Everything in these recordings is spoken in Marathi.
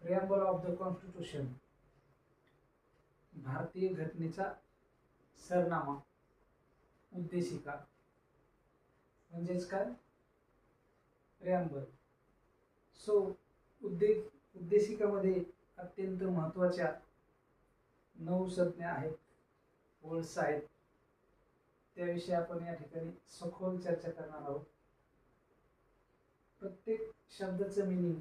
प्रिॲम्बल ऑफ द कॉन्स्टिट्यूशन, भारतीय घटनेचा सरनामा, उद्देशिका म्हणजेच काय प्रिॲम्बल. सो उद्देशिकामध्ये अत्यंत महत्त्वाच्या 9 संज्ञा आहेत, वर्ड्स आहेत, त्याविषयी आपण या ठिकाणी सखोल चर्चा करणार आहोत. प्रत्येक शब्दाचं मिनिंग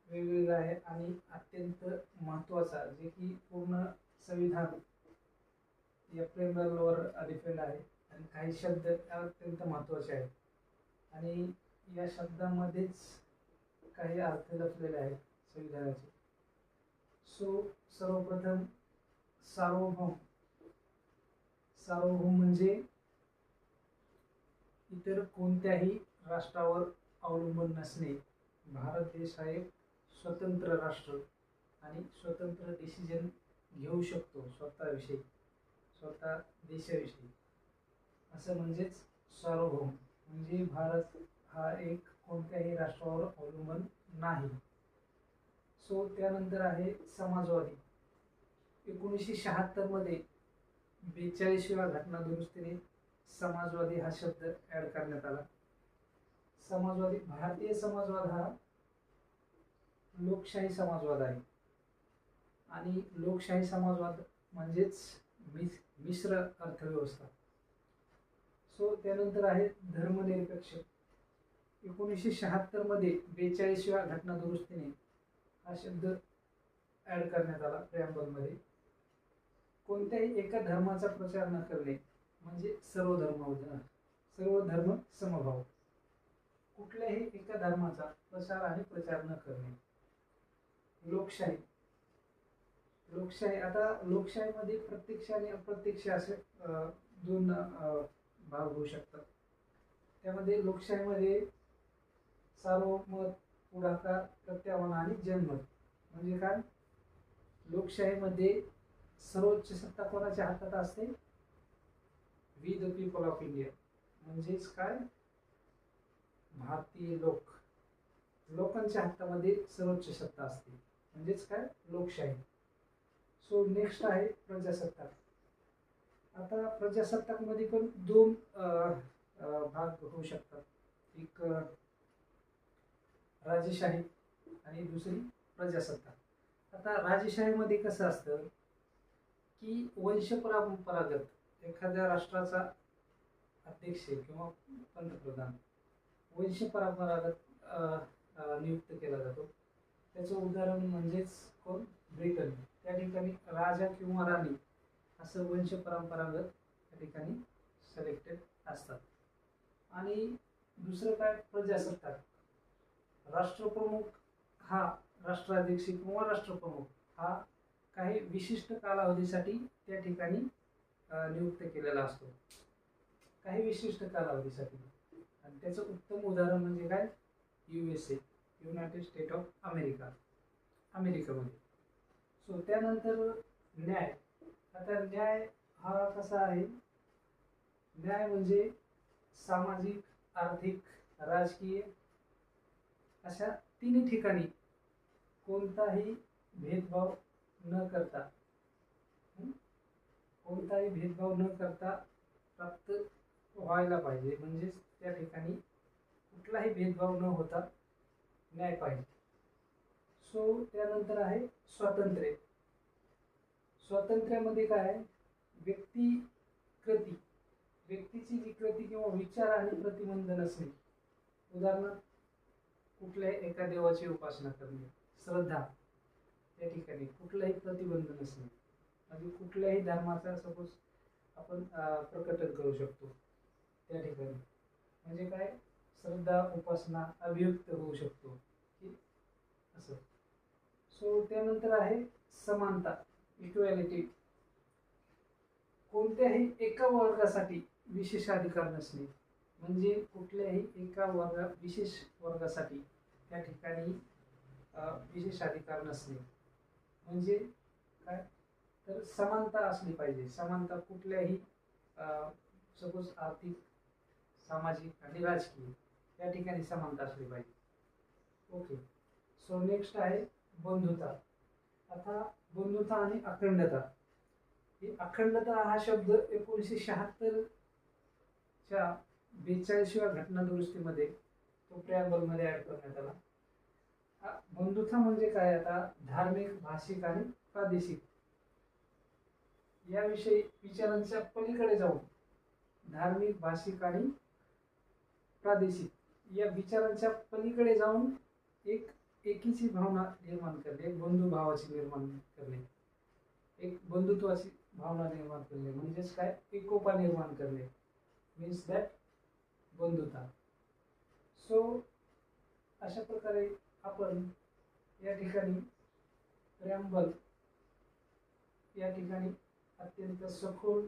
वेगवेगळं आहे आणि अत्यंत महत्त्वाचा, जे की पूर्ण संविधान या प्रिॲम्बलवर डिपेंड आहे आणि काही शब्द अत्यंत महत्त्वाचे आहेत आणि या शब्दामध्येच काही अर्थ लपलेले आहेत संविधानाचे. सो सर्वप्रथम सार्वभौम. सार्वभौम म्हणजे इतर कोणत्याही राष्ट्रावर अवलंबून नसणे. भारत देश हा एक स्वतंत्र राष्ट्र आणि स्वतंत्र डिसिजन घेऊ शकतो स्वतःविषयी, स्वतः देशाविषयी, असं म्हणजेच सार्वभौम. म्हणजे भारत हा एक कोणत्याही राष्ट्रावर अवलंबून नाही. सो त्यानंतर आहे समाजवादी. 1976 मध्ये 42व्या घटना दुरुस्तीने समाजवादी हा शब्द ऍड करण्यात आला. समाजवादी, भारतीय समाजवाद हा लोकशाही समाजवाद आहे आणि लोकशाही समाजवाद म्हणजेच मिश्र अर्थव्यवस्था. सो त्यानंतर आहे धर्मनिरपेक्ष. 1976 मध्ये 42व्या घटना दुरुस्तीने हा शब्द ऍड करण्यात आला प्रिॲम्बलमध्ये. कोणत्याही एका धर्माचा प्रचार न करणे म्हणजे सर्व धर्म समभाव. कुठल्याही एका धर्माचा प्रसार आणि प्रचार न करणे. लोकशाही. आता लोकशाहीमध्ये प्रत्यक्ष आणि अप्रत्यक्ष असे 2 भाग होऊ शकतात. त्यामध्ये लोकशाहीमध्ये सार्वमत, पुढाकार, प्रत्याह्वान आणि जनमत. म्हणजे काय, लोकशाहीमध्ये सर्वोच्च सत्ता कोणाच्या हातात असते? We the people of India. म्हणजेच काय, भारतीय लोकांच्या हातामध्ये सर्वोच्च सत्ता असते, म्हणजेच काय, लोकशाही. सो नेक्स्ट आहे प्रजासत्ताक. आता प्रजासत्ताक मध्ये पण 2 भाग होऊ शकतात. एक राजेशाही आणि दुसरी प्रजासत्ताक. आता राजेशाहीमध्ये कसं असतं की वंशपरंपरागत एखाद्या राष्ट्राचा अध्यक्ष किंवा पंतप्रधान वंशपरंपरागत नियुक्त केला जातो. त्याचं उदाहरण म्हणजेच कोण, ब्रिटन. त्या ठिकाणी राजा किंवा राणी असं वंशपरंपरागत त्या ठिकाणी सिलेक्टेड असतात. आणि दुसरं काय, प्रजासत्ताक. राष्ट्रप्रमुख हा राष्ट्राध्यक्ष किंवा राष्ट्रप्रमुख हा काही विशिष्ट कालावधीसाठी त्या ठिकाणी नियुक्त केलेला असतो, काही विशिष्ट कालावधीसाठी. आणि त्याचं उत्तम उदाहरण म्हणजे काय, USA, युनायटेड स्टेट ऑफ अमेरिकामध्ये. सो त्यानंतर न्याय. आता न्याय हा कसा आहे, न्याय म्हणजे सामाजिक, आर्थिक, राजकीय अशा 3 ठिकाणी कोणताही भेदभाव न करता प्राप्त व्हायला पाहिजे. म्हणजेच त्या ठिकाणी कुठलाही भेदभाव न होता न्याय पाहिजे. सो त्यानंतर आहे स्वातंत्र्य. स्वातंत्र्यामध्ये काय आहे, व्यक्तीची जी कृती किंवा विचार आणि प्रतिबंध नसणे. उदाहरणार्थ कुठल्याही एका देवाची उपासना करणे, श्रद्धा, त्या ठिकाणी कुठलाही प्रतिबंध नसणे. म्हणजे कुठल्याही धर्माचा सपोज आपण प्रकटन करू शकतो त्या ठिकाणी. म्हणजे काय, श्रद्धा, उपासना अभिव्यक्त होऊ शकतो की असं. सो त्यानंतर आहे समानता, इक्वॅलिटी. कोणत्याही एका वर्गासाठी विशेषाधिकार नसणे. म्हणजे कुठल्याही एका विशेष वर्गासाठी त्या ठिकाणी विशेषाधिकार नसणे. म्हणजे काय, तर समानता असली पाहिजे. समानता कुठल्याही सपोज आर्थिक, सामाजिक आणि राजकीय या ठिकाणी समानता असली पाहिजे. ओके. सो नेक्स्ट आहे बंधुता. आता बंधुता आणि अखंडता, ही अखंडता हा शब्द 1976 च्या 42व्या घटना दुरुस्तीमध्ये तो प्रिॲम्बल मध्ये ऍड करण्यात आला. बंधुता म्हणजे काय, आता धार्मिक, भाषिक आणि प्रादेशिक याविषयी विचारांच्या पलीकडे जाऊन धार्मिक, भाषिक आणि प्रादेशिक या विचारांच्या पलीकडे जाऊन एक एकीची भावना निर्माण करणे, एक बंधुभावाची निर्माण करणे, एक बंधुत्वाची भावना निर्माण करणे, म्हणजेच काय, एकोपा निर्माण करणे, मीन्स दॅट बंधुता. सो अशा प्रकारे आपण या ठिकाणी प्रिॲम्बल या ठिकाणी अत्यंत सखोल